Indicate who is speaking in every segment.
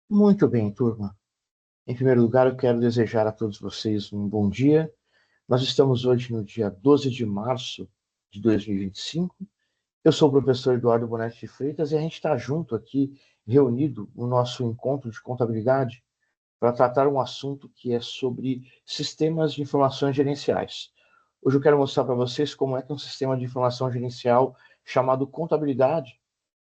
Speaker 1: Muito bem, turma. Em primeiro lugar, eu quero desejar a todos vocês um bom dia. Nós estamos hoje no dia 12 de março de 2025. Eu sou o professor Eduardo Bonetti de Freitas e a gente está junto aqui, reunido no nosso encontro de contabilidade, para tratar um assunto que é sobre sistemas de informações gerenciais. Hoje eu quero mostrar para vocês como é que um sistema de informação gerencial chamado contabilidade,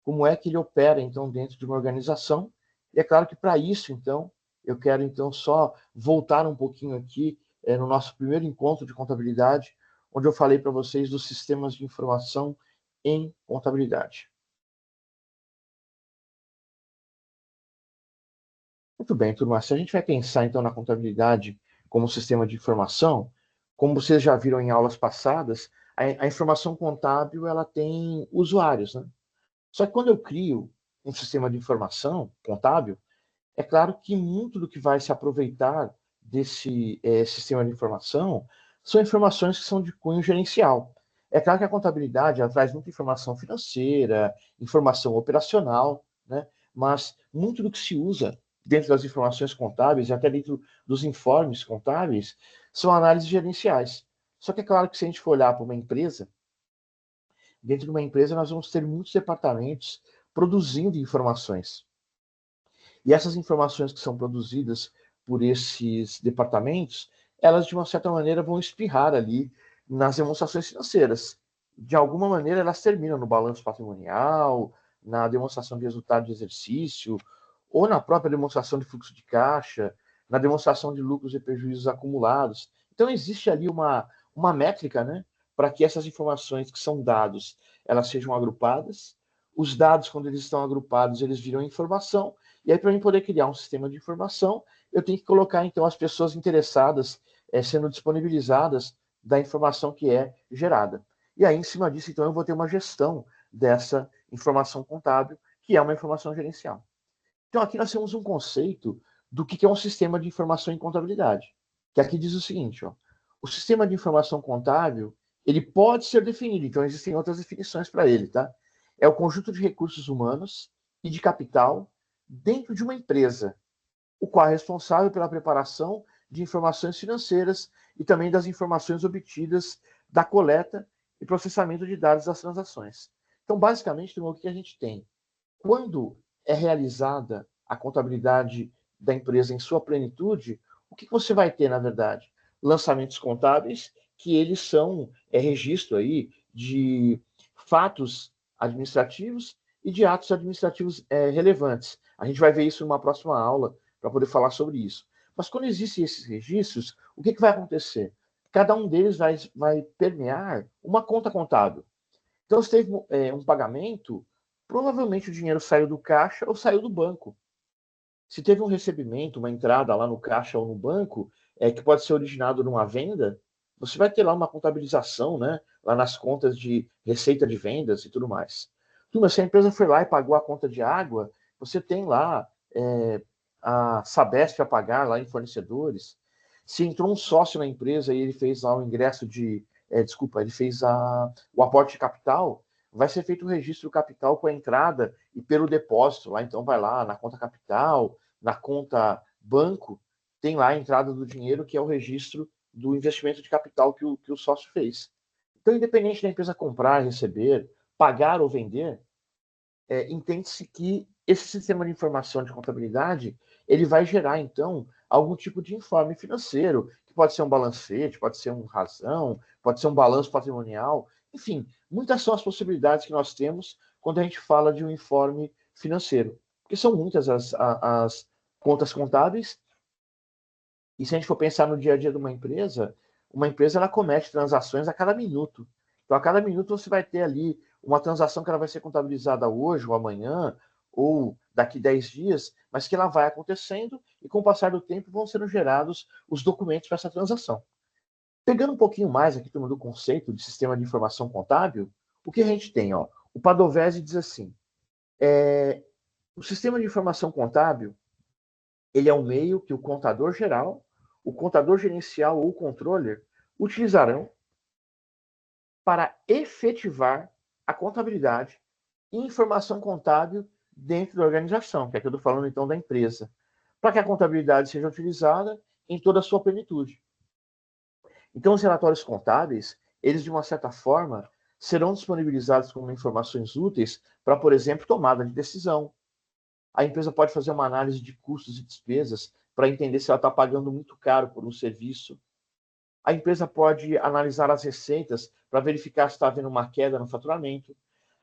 Speaker 1: como é que ele opera, então, dentro de uma organização. E é claro que para isso, então, eu quero, então, só voltar um pouquinho aqui no nosso primeiro encontro de contabilidade, onde eu falei para vocês dos sistemas de informação em contabilidade. Muito bem, turma. Se a gente vai pensar, então, na contabilidade como um sistema de informação, como vocês já viram em aulas passadas, a informação contábil ela tem usuários, né? Só que quando eu crio um sistema de informação contábil, é claro que muito do que vai se aproveitar desse sistema de informação são informações que são de cunho gerencial. É claro que a contabilidade ela traz muita informação financeira, informação operacional, né? Mas muito do que se usa dentro das informações contábeis e até dentro dos informes contábeis são análises gerenciais. Só que é claro que se a gente for olhar para uma empresa, dentro de uma empresa nós vamos ter muitos departamentos produzindo informações. E essas informações que são produzidas por esses departamentos, elas de uma certa maneira vão espirrar ali nas demonstrações financeiras. De alguma maneira, elas terminam no balanço patrimonial, na demonstração de resultado de exercício, ou na própria demonstração de fluxo de caixa, na demonstração de lucros e prejuízos acumulados. Então, existe ali uma métrica, né, para que essas informações que são dados, elas sejam agrupadas. Os dados, quando eles estão agrupados, eles viram informação, e aí, para mim poder criar um sistema de informação, eu tenho que colocar, então, as pessoas interessadas sendo disponibilizadas da informação que é gerada. E aí, em cima disso, então, eu vou ter uma gestão dessa informação contábil, que é uma informação gerencial. Então, aqui nós temos um conceito do que é um sistema de informação em contabilidade, que aqui diz o seguinte, ó, o sistema de informação contábil, ele pode ser definido, então existem outras definições para ele, tá? É o conjunto de recursos humanos e de capital dentro de uma empresa, o qual é responsável pela preparação de informações financeiras e também das informações obtidas da coleta e processamento de dados das transações. Então, basicamente, o que a gente tem? Quando é realizada a contabilidade da empresa em sua plenitude, o que você vai ter, na verdade? Lançamentos contábeis, que eles são registro aí de fatos administrativos e de atos administrativos relevantes. A gente vai ver isso numa próxima aula para poder falar sobre isso. Mas quando existem esses registros, o que vai acontecer? Cada um deles vai permear uma conta contábil. Então, se teve um pagamento, provavelmente o dinheiro saiu do caixa ou saiu do banco. Se teve um recebimento, uma entrada lá no caixa ou no banco, que pode ser originado numa venda, você vai ter lá uma contabilização, né? Lá nas contas de receita de vendas e tudo mais. Turma, se a empresa foi lá e pagou a conta de água, você tem lá a Sabesp a pagar lá em fornecedores. Se entrou um sócio na empresa e ele fez lá o ingresso de. Desculpa, ele fez o aporte de capital, vai ser feito o registro do capital com a entrada e pelo depósito lá. Então, vai lá na conta capital, na conta banco, tem lá a entrada do dinheiro, que é o registro do investimento de capital que o sócio fez. Então, independente da empresa comprar, receber, pagar ou vender, entende-se que esse sistema de informação de contabilidade ele vai gerar, então, algum tipo de informe financeiro, que pode ser um balancete, pode ser um razão, pode ser um balanço patrimonial, enfim, muitas são as possibilidades que nós temos quando a gente fala de um informe financeiro, porque são muitas as contas contábeis, e se a gente for pensar no dia a dia de uma empresa ela comete transações a cada minuto. Então, a cada minuto você vai ter ali uma transação que ela vai ser contabilizada hoje ou amanhã, ou daqui 10 dias, mas que ela vai acontecendo e com o passar do tempo vão sendo gerados os documentos para essa transação. Pegando um pouquinho mais aqui do conceito de sistema de informação contábil, o que a gente tem? Ó, o Padovese diz assim, o sistema de informação contábil ele é um meio que o contador geral, o contador gerencial ou o controller utilizarão para efetivar a contabilidade e informação contábil dentro da organização, que é que eu estou falando então da empresa, para que a contabilidade seja utilizada em toda a sua plenitude. Então, os relatórios contábeis, eles de uma certa forma serão disponibilizados como informações úteis para, por exemplo, tomada de decisão. A empresa pode fazer uma análise de custos e despesas para entender se ela está pagando muito caro por um serviço. A empresa pode analisar as receitas para verificar se está havendo uma queda no faturamento.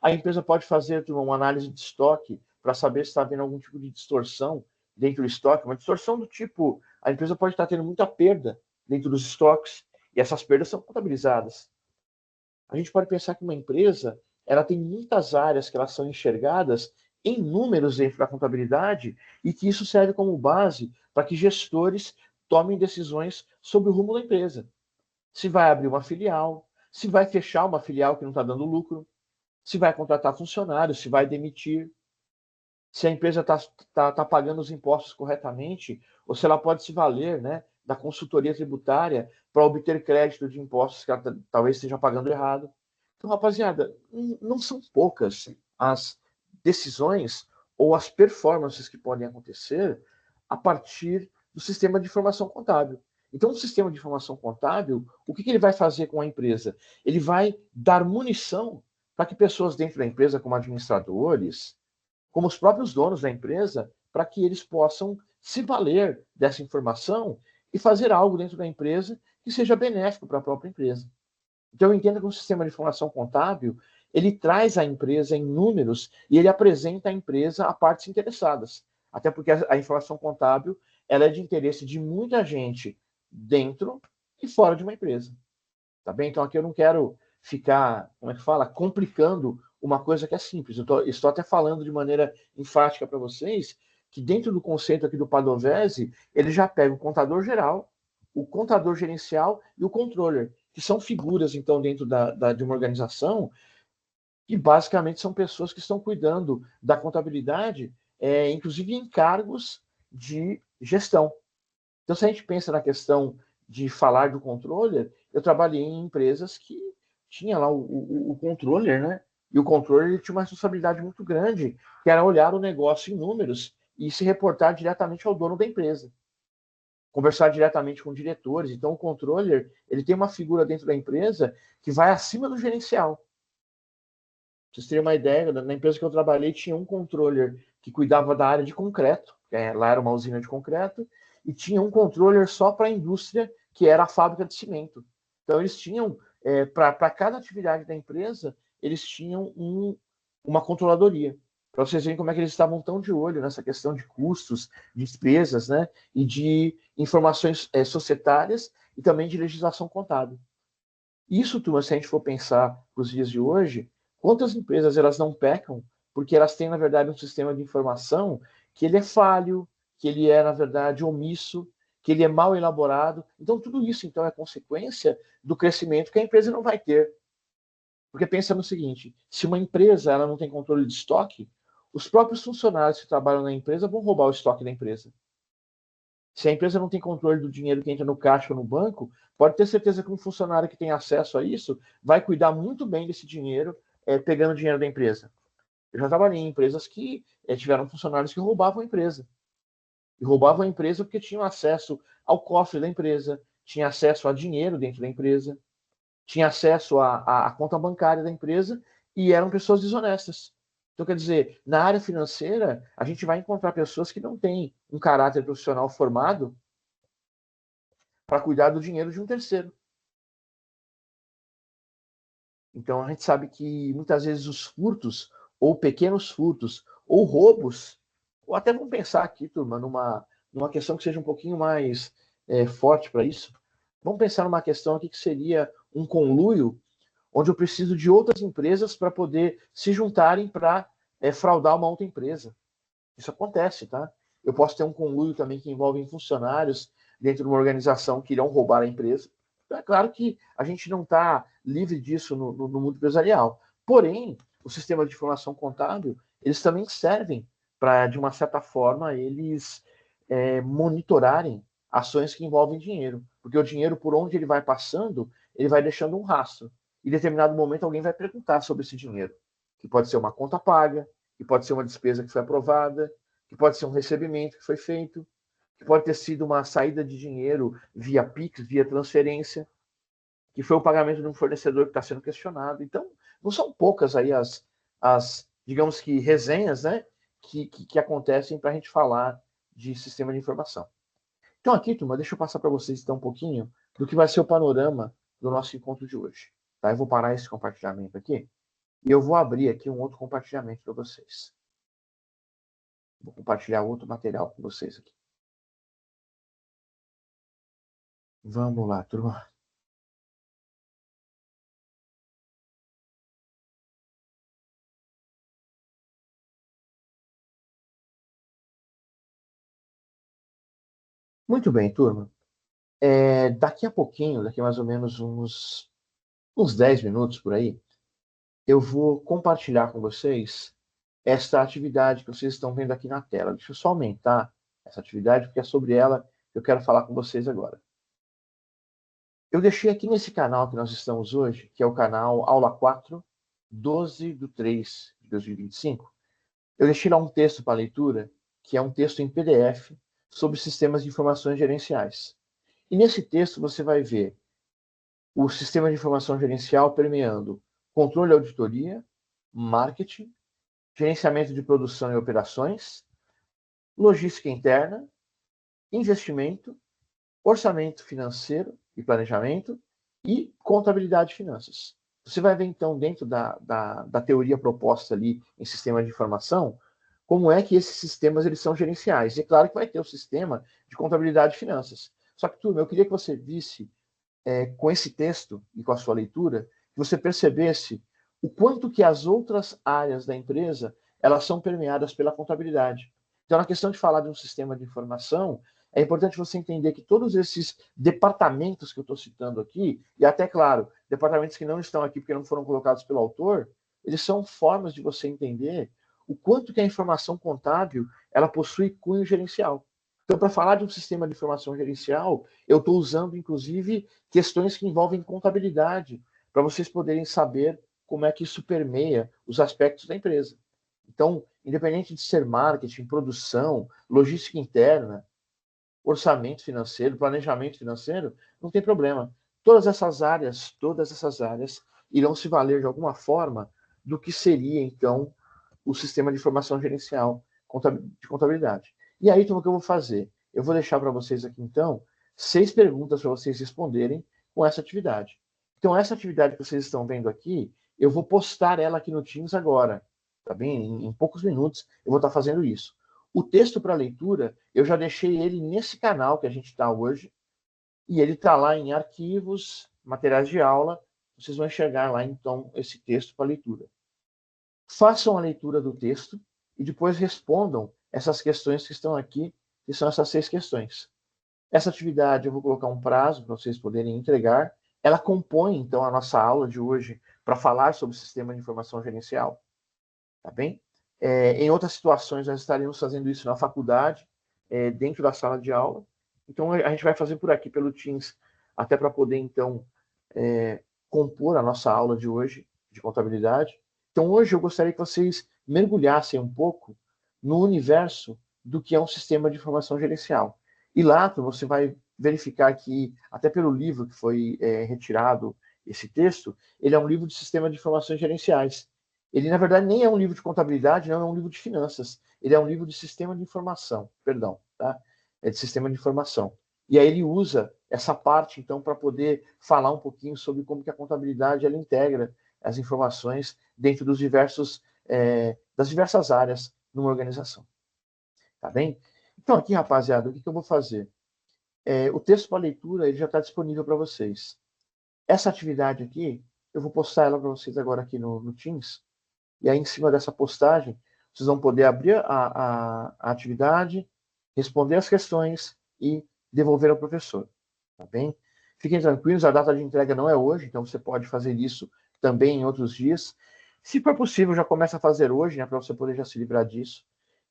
Speaker 1: A empresa pode fazer uma análise de estoque para saber se está havendo algum tipo de distorção dentro do estoque. Uma distorção do tipo, a empresa pode estar tendo muita perda dentro dos estoques e essas perdas são contabilizadas. A gente pode pensar que uma empresa ela tem muitas áreas que elas são enxergadas em números dentro da contabilidade e que isso serve como base para que gestores tomem decisões sobre o rumo da empresa. Se vai abrir uma filial, se vai fechar uma filial que não está dando lucro, se vai contratar funcionários, se vai demitir, se a empresa está pagando os impostos corretamente, ou se ela pode se valer, né, da consultoria tributária para obter crédito de impostos que ela talvez esteja pagando errado. Então, rapaziada, não são poucas as decisões ou as performances que podem acontecer a partir do sistema de informação contábil. Então, o sistema de informação contábil, o que ele vai fazer com a empresa? Ele vai dar munição para que pessoas dentro da empresa, como administradores, como os próprios donos da empresa, para que eles possam se valer dessa informação e fazer algo dentro da empresa que seja benéfico para a própria empresa. Então, eu entendo que o sistema de informação contábil, ele traz a empresa em números e ele apresenta a empresa a partes interessadas. Até porque a informação contábil, ela é de interesse de muita gente dentro e fora de uma empresa. Tá bem? Então, aqui eu não quero ficar, como é que fala, complicando uma coisa que é simples. Estou até falando de maneira enfática para vocês que dentro do conceito aqui do Padovese, ele já pega o contador geral, o contador gerencial e o controller, que são figuras, então, dentro de uma organização, que basicamente são pessoas que estão cuidando da contabilidade, inclusive em cargos de gestão. Então, se a gente pensa na questão de falar do controller, eu trabalhei em empresas que tinha lá o controller, né? E o controller ele tinha uma responsabilidade muito grande, que era olhar o negócio em números e se reportar diretamente ao dono da empresa. Conversar diretamente com diretores. Então, o controller, ele tem uma figura dentro da empresa que vai acima do gerencial. Pra vocês terem uma ideia, na empresa que eu trabalhei, tinha um controller que cuidava da área de concreto, lá era uma usina de concreto, e tinha um controller só para a indústria, que era a fábrica de cimento. Então, eles tinham, para cada atividade da empresa, eles tinham uma controladoria. Para vocês verem como é que eles estavam tão de olho nessa questão de custos, de despesas, né? E de informações societárias e também de legislação contábil. Isso, turma, se a gente for pensar para os dias de hoje, quantas empresas elas não pecam porque elas têm, na verdade, um sistema de informação que ele é falho, que ele é, na verdade, omisso, que ele é mal elaborado. Então, tudo isso, então, é consequência do crescimento que a empresa não vai ter. Porque pensa no seguinte, se uma empresa ela não tem controle de estoque, os próprios funcionários que trabalham na empresa vão roubar o estoque da empresa. Se a empresa não tem controle do dinheiro que entra no caixa ou no banco, pode ter certeza que um funcionário que tem acesso a isso vai cuidar muito bem desse dinheiro, pegando o dinheiro da empresa. Eu já trabalhei em empresas que tiveram funcionários que roubavam a empresa. E roubavam a empresa porque tinham acesso ao cofre da empresa, tinha acesso a dinheiro dentro da empresa, tinha acesso à conta bancária da empresa e eram pessoas desonestas. Então, quer dizer, na área financeira, a gente vai encontrar pessoas que não têm um caráter profissional formado para cuidar do dinheiro de um terceiro. Então a gente sabe que muitas vezes os furtos, ou pequenos furtos, ou roubos, ou até vamos pensar aqui, turma, numa questão que seja um pouquinho mais forte para isso. Vamos pensar numa questão aqui que seria um conluio, onde eu preciso de outras empresas para poder se juntarem para fraudar uma outra empresa. Isso acontece, tá? Eu posso ter um conluio também que envolve funcionários dentro de uma organização que irão roubar a empresa. Então, é claro que a gente não está livre disso no mundo empresarial. Porém, o sistema de informação contábil, eles também servem para, de uma certa forma, eles monitorarem ações que envolvem dinheiro. Porque o dinheiro, por onde ele vai passando, ele vai deixando um rastro. Em determinado momento, alguém vai perguntar sobre esse dinheiro. Que pode ser uma conta paga, que pode ser uma despesa que foi aprovada, que pode ser um recebimento que foi feito, que pode ter sido uma saída de dinheiro via Pix, via transferência, que foi o pagamento de um fornecedor que está sendo questionado. Então, não são poucas aí digamos que, resenhas, né, que acontecem para a gente falar de sistema de informação. Então, aqui, turma, deixa eu passar para vocês então um pouquinho do que vai ser o panorama do nosso encontro de hoje. Tá? Eu vou parar esse compartilhamento aqui e eu vou abrir aqui um outro compartilhamento para vocês. Vou compartilhar outro material com vocês aqui. Vamos lá, turma. Muito bem, turma. Daqui a pouquinho, daqui mais ou menos uns 10 minutos por aí, eu vou compartilhar com vocês esta atividade que vocês estão vendo aqui na tela. Deixa eu só aumentar essa atividade, porque é sobre ela que eu quero falar com vocês agora. Eu deixei aqui nesse canal que nós estamos hoje, que é o canal Aula 4, 12/3/2025, eu deixei lá um texto para leitura, que é um texto em PDF sobre sistemas de informações gerenciais. E nesse texto você vai ver o sistema de informação gerencial permeando controle e auditoria, marketing, gerenciamento de produção e operações, logística interna, investimento, orçamento financeiro e planejamento e contabilidade e finanças. Você vai ver, então, dentro da teoria proposta ali em sistema de informação, como é que esses sistemas eles são gerenciais. E é claro que vai ter o sistema de contabilidade e finanças. Só que, turma, eu queria que você visse, com esse texto e com a sua leitura, que você percebesse o quanto que as outras áreas da empresa elas são permeadas pela contabilidade. Então, na questão de falar de um sistema de informação, é importante você entender que todos esses departamentos que eu estou citando aqui, e até, claro, departamentos que não estão aqui porque não foram colocados pelo autor, eles são formas de você entender o quanto que a informação contábil ela possui cunho gerencial. Então, para falar de um sistema de informação gerencial, eu estou usando, inclusive, questões que envolvem contabilidade, para vocês poderem saber como é que isso permeia os aspectos da empresa. Então, independente de ser marketing, produção, logística interna, orçamento financeiro, planejamento financeiro, não tem problema. Todas essas áreas irão se valer de alguma forma do que seria, então, o sistema de informação gerencial de contabilidade. E aí, então, o que eu vou fazer? Eu vou deixar para vocês aqui, então, 6 perguntas para vocês responderem com essa atividade. Então, essa atividade que vocês estão vendo aqui, eu vou postar ela aqui no Teams agora, tá bem? Em poucos minutos eu vou estar fazendo isso. O texto para leitura, eu já deixei ele nesse canal que a gente está hoje, e ele está lá em arquivos, materiais de aula, vocês vão enxergar lá, então, esse texto para leitura. Façam a leitura do texto e depois respondam essas questões que estão aqui, que são essas 6 questões. Essa atividade eu vou colocar um prazo para vocês poderem entregar. Ela compõe, então, a nossa aula de hoje para falar sobre o sistema de informação gerencial. Tá bem? Em outras situações, nós estaríamos fazendo isso na faculdade, dentro da sala de aula. Então, a gente vai fazer por aqui, pelo Teams, até para poder, então, compor a nossa aula de hoje, de contabilidade. Então, hoje eu gostaria que vocês mergulhassem um pouco no universo do que é um sistema de informação gerencial. E lá você vai verificar que, até pelo livro que foi retirado esse texto, ele é um livro de sistema de informações gerenciais. Ele, na verdade, nem é um livro de contabilidade, não é um livro de finanças. Ele é um livro de sistema de informação, perdão, tá? É de sistema de informação. E aí ele usa essa parte, então, para poder falar um pouquinho sobre como que a contabilidade ela integra as informações dentro dos das diversas áreas numa organização. Tá bem? Então, aqui, rapaziada, o que eu vou fazer? O texto para leitura ele já está disponível para vocês. Essa atividade aqui, eu vou postar ela para vocês agora aqui no Teams. E aí, em cima dessa postagem, vocês vão poder abrir a atividade, responder as questões e devolver ao professor. Tá bem? Fiquem tranquilos, a data de entrega não é hoje, então você pode fazer isso também em outros dias. Se for possível, já começa a fazer hoje, né, para você poder já se livrar disso.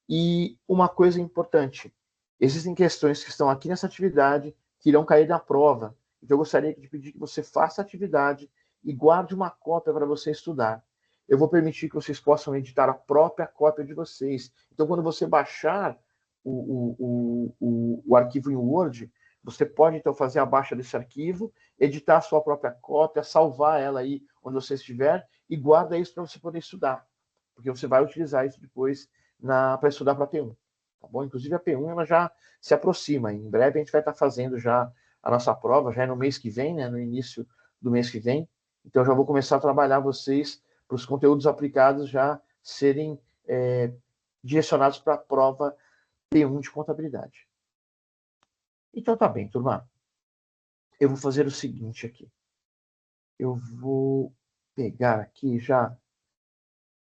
Speaker 1: E uma coisa importante, existem questões que estão aqui nessa atividade que irão cair na prova. Então, eu gostaria de pedir que você faça a atividade e guarde uma cópia para você estudar. eu vou permitir que vocês possam editar a própria cópia de vocês. Então, quando você baixar o arquivo em Word, você pode, então, fazer a baixa desse arquivo, editar a sua própria cópia, salvar ela aí onde você estiver e guarda isso para você poder estudar. Porque você vai utilizar isso depois para estudar para a P1. Tá bom? Inclusive, a P1 ela já se aproxima. Em breve, a gente vai estar fazendo já a nossa prova, já é no mês que vem, né? No início do mês que vem. Então, já vou começar a trabalhar vocês para os conteúdos aplicados já serem direcionados para a prova P1 de contabilidade. Então, tá bem, turma. Eu vou fazer o seguinte aqui. Eu vou pegar aqui já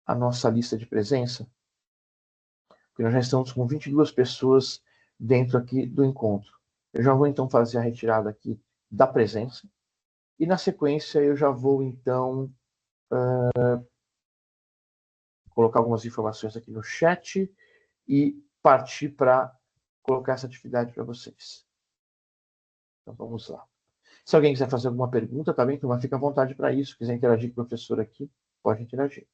Speaker 1: a nossa lista de presença, porque nós já estamos com 22 pessoas dentro aqui do encontro. Eu já vou, então, fazer a retirada aqui da presença. E, na sequência, eu já vou, então, colocar algumas informações aqui no chat e partir para colocar essa atividade para vocês. Então, vamos lá. Se alguém quiser fazer alguma pergunta, tá bem, turma? Fica à vontade para isso. Se quiser interagir com o professor aqui, pode interagir.